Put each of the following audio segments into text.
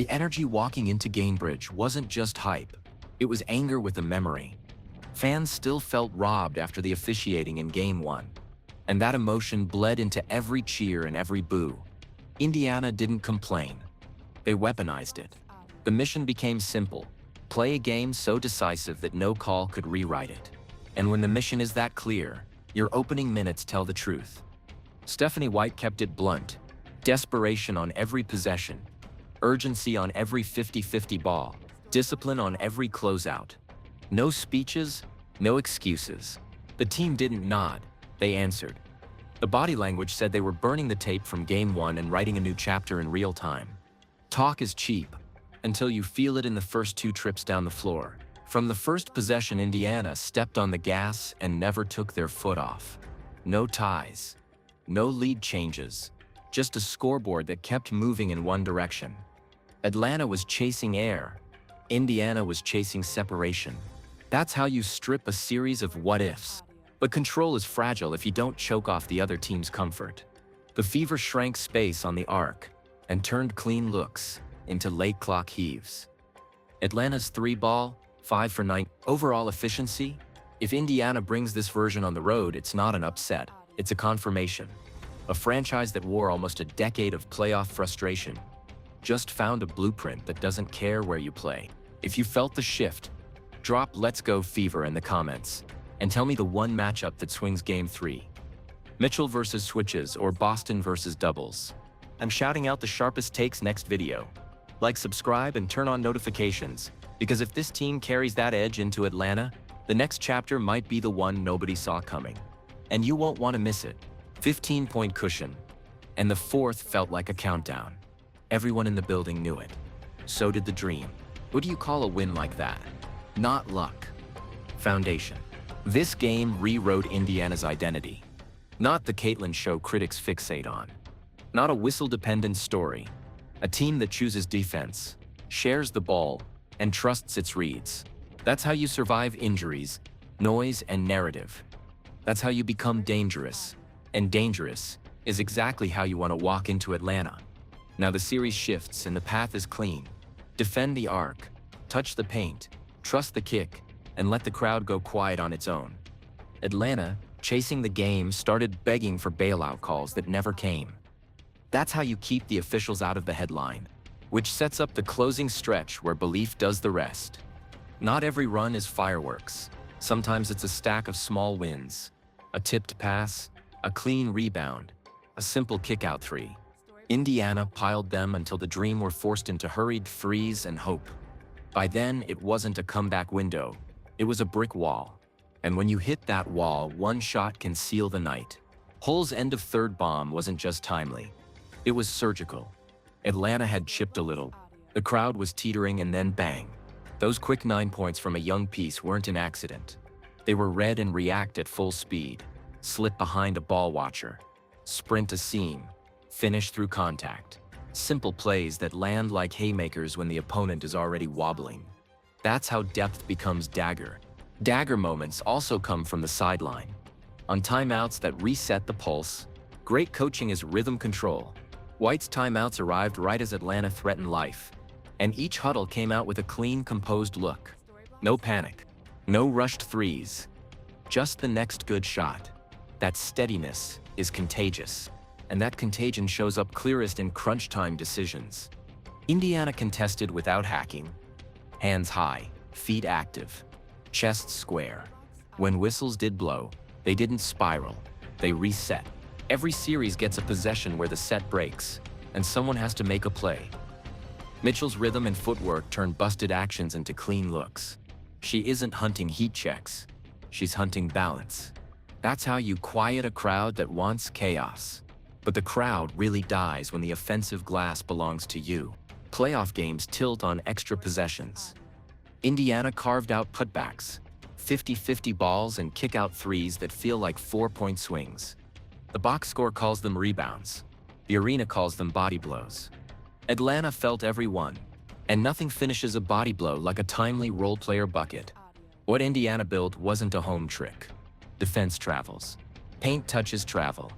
The energy walking into Gainbridge wasn't just hype, it was anger with a memory. Fans still felt robbed after the officiating in Game 1. And that emotion bled into every cheer and every boo. Indiana didn't complain. They weaponized it. The mission became simple: play a game so decisive that no call could rewrite it. And when the mission is that clear, your opening minutes tell the truth. Stephanie White kept it blunt: desperation on every possession, urgency on every 50-50 ball, discipline on every closeout. No speeches, no excuses. The team didn't nod, they answered. The body language said they were burning the tape from Game 1 and writing a new chapter in real time. Talk is cheap, until you feel it in the first 2 trips down the floor. From the first possession, Indiana stepped on the gas and never took their foot off. No ties, no lead changes, just a scoreboard that kept moving in one direction. Atlanta was chasing air. Indiana was chasing separation. That's how you strip a series of what-ifs. But control is fragile if you don't choke off the other team's comfort. The Fever shrank space on the arc and turned clean looks into late clock heaves. Atlanta's 3-ball, 5 for 9 overall efficiency. If Indiana brings this version on the road, it's not an upset, it's a confirmation. A franchise that wore almost a decade of playoff frustration just found a blueprint that doesn't care where you play. If you felt the shift, drop "Let's Go Fever" in the comments and tell me the one matchup that swings Game 3. Mitchell versus switches or Boston versus doubles. I'm shouting out the sharpest takes next video. Like, subscribe, and turn on notifications, because if this team carries that edge into Atlanta, the next chapter might be the one nobody saw coming. And you won't want to miss it. 15-point cushion. And the fourth felt like a countdown. Everyone in the building knew it. So did the dream. What do you call a win like that? Not luck. Foundation. This game rewrote Indiana's identity. Not the Caitlin show critics fixate on. Not a whistle-dependent story. A team that chooses defense, shares the ball, and trusts its reads. That's how you survive injuries, noise, and narrative. That's how you become dangerous. And dangerous is exactly how you want to walk into Atlanta. Now the series shifts and the path is clean. Defend the arc, touch the paint, trust the kick, and let the crowd go quiet on its own. Atlanta, chasing the game, started begging for bailout calls that never came. That's how you keep the officials out of the headline, which sets up the closing stretch where belief does the rest. Not every run is fireworks. Sometimes it's a stack of small wins. A tipped pass, a clean rebound, a simple kick-out 3. Indiana piled them until the Dream were forced into hurried freeze and hope. By then, it wasn't a comeback window. It was a brick wall. And when you hit that wall, one shot can seal the night. Hull's end of third bomb wasn't just timely. It was surgical. Atlanta had chipped a little. The crowd was teetering, and then bang. Those quick 9 points from a young piece weren't an accident. They were read and react at full speed. Slip behind a ball watcher. Sprint a seam. Finish through contact. Simple plays that land like haymakers when the opponent is already wobbling. That's how depth becomes dagger. Dagger moments also come from the sideline. On timeouts that reset the pulse, great coaching is rhythm control. White's timeouts arrived right as Atlanta threatened life, and each huddle came out with a clean, composed look. No panic, no rushed threes, just the next good shot. That steadiness is contagious, and that contagion shows up clearest in crunch time decisions. Indiana contested without hacking. Hands high, feet active, chest square. When whistles did blow, they didn't spiral, they reset. Every series gets a possession where the set breaks, and someone has to make a play. Mitchell's rhythm and footwork turn busted actions into clean looks. She isn't hunting heat checks, she's hunting balance. That's how you quiet a crowd that wants chaos. But the crowd really dies when the offensive glass belongs to you. Playoff games tilt on extra possessions. Indiana carved out putbacks, 50-50 balls, and kick-out threes that feel like 4-point swings. The box score calls them rebounds. The arena calls them body blows. Atlanta felt every one, and nothing finishes a body blow like a timely role-player bucket. What Indiana built wasn't a home trick. Defense travels. Paint touches travel.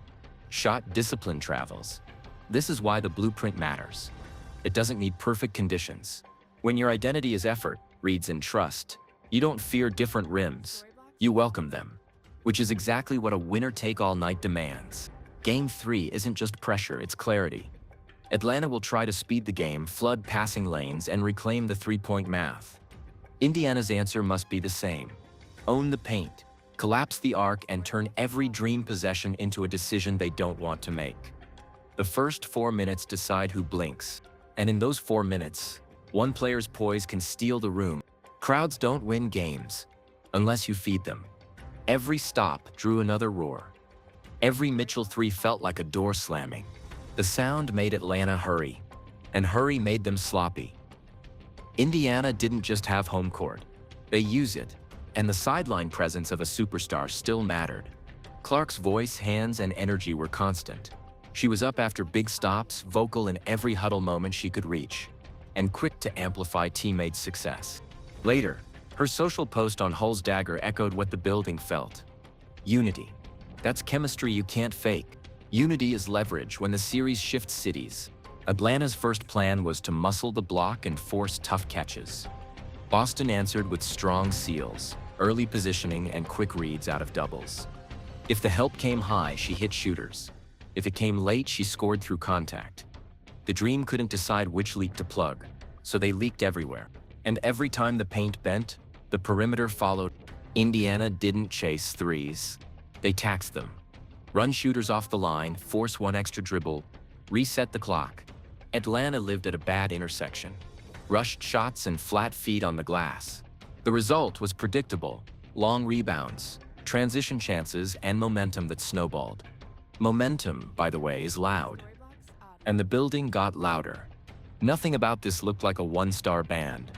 Shot discipline travels. This is why the blueprint matters. It doesn't need perfect conditions. When your identity is effort, reads, and trust, you don't fear different rims. You welcome them. Which is exactly what a winner-take-all night demands. Game 3 isn't just pressure, it's clarity. Atlanta will try to speed the game, flood passing lanes, and reclaim the three-point math. Indiana's answer must be the same. Own the paint, collapse the arc, and turn every dream possession into a decision they don't want to make. The first 4 minutes decide who blinks. And in those 4 minutes, one player's poise can steal the room. Crowds don't win games unless you feed them. Every stop drew another roar. Every Mitchell three felt like a door slamming. The sound made Atlanta hurry, and hurry made them sloppy. Indiana didn't just have home court. They use it, and the sideline presence of a superstar still mattered. Clark's voice, hands, and energy were constant. She was up after big stops, vocal in every huddle moment she could reach, and quick to amplify teammates' success. Later, her social post on Hull's dagger echoed what the building felt. Unity. That's chemistry you can't fake. Unity is leverage when the series shifts cities. Atlanta's first plan was to muscle the block and force tough catches. Boston answered with strong seals, early positioning, and quick reads out of doubles. If the help came high, she hit shooters. If it came late, she scored through contact. The Dream couldn't decide which leak to plug, so they leaked everywhere. And every time the paint bent, the perimeter followed. Indiana didn't chase threes. They taxed them. Run shooters off the line, force one extra dribble, reset the clock. Atlanta lived at a bad intersection. Rushed shots and flat feet on the glass. The result was predictable: long rebounds, transition chances, and momentum that snowballed. Momentum, by the way, is loud. And the building got louder. Nothing about this looked like a one-star band.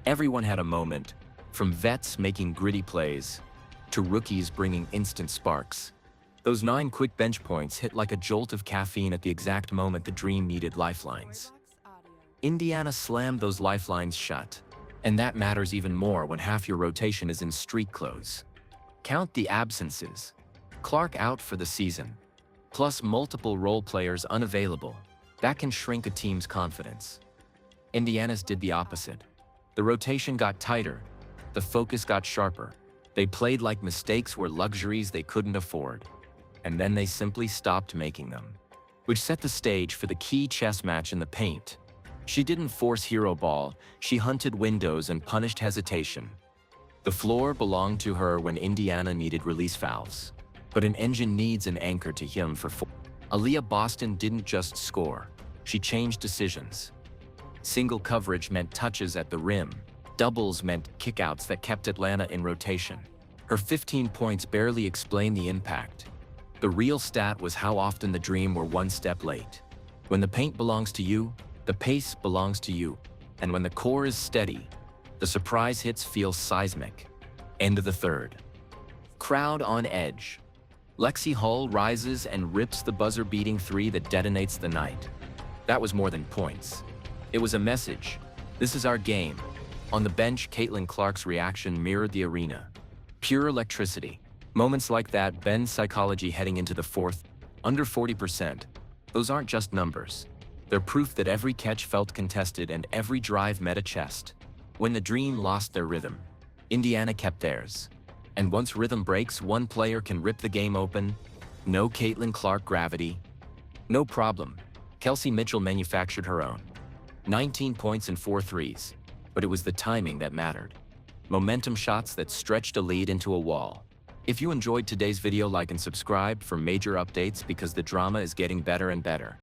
Everyone had a moment, from vets making gritty plays to rookies bringing instant sparks. Those 9 quick bench points hit like a jolt of caffeine at the exact moment the Dream needed lifelines. Indiana slammed those lifelines shut, and that matters even more when half your rotation is in street clothes. Count the absences. Clark out for the season, plus multiple role players unavailable. That can shrink a team's confidence. Indiana's did the opposite. The rotation got tighter, the focus got sharper. They played like mistakes were luxuries they couldn't afford. And then they simply stopped making them, which set the stage for the key chess match in the paint. She didn't force hero ball, she hunted windows and punished hesitation. The floor belonged to her when Indiana needed release valves, but an engine needs an anchor to him for four. Aliyah Boston didn't just score, she changed decisions. Single coverage meant touches at the rim, doubles meant kickouts that kept Atlanta in rotation. Her 15 points barely explained the impact. The real stat was how often the Dream were one step late. When the paint belongs to you, the pace belongs to you. And when the core is steady, the surprise hits feel seismic. End of the third. Crowd on edge. Lexi Hull rises and rips the buzzer-beating three that detonates the night. That was more than points. It was a message. This is our game. On the bench, Caitlin Clark's reaction mirrored the arena. Pure electricity. Moments like that bend psychology heading into the fourth. Under 40%. Those aren't just numbers. They're proof that every catch felt contested and every drive met a chest. When the Dream lost their rhythm, Indiana kept theirs. And once rhythm breaks, one player can rip the game open. No Caitlin Clark gravity. No problem. Kelsey Mitchell manufactured her own. 19 points and 4 threes. But it was the timing that mattered. Momentum shots that stretched a lead into a wall. If you enjoyed today's video, like and subscribe for major updates because the drama is getting better and better.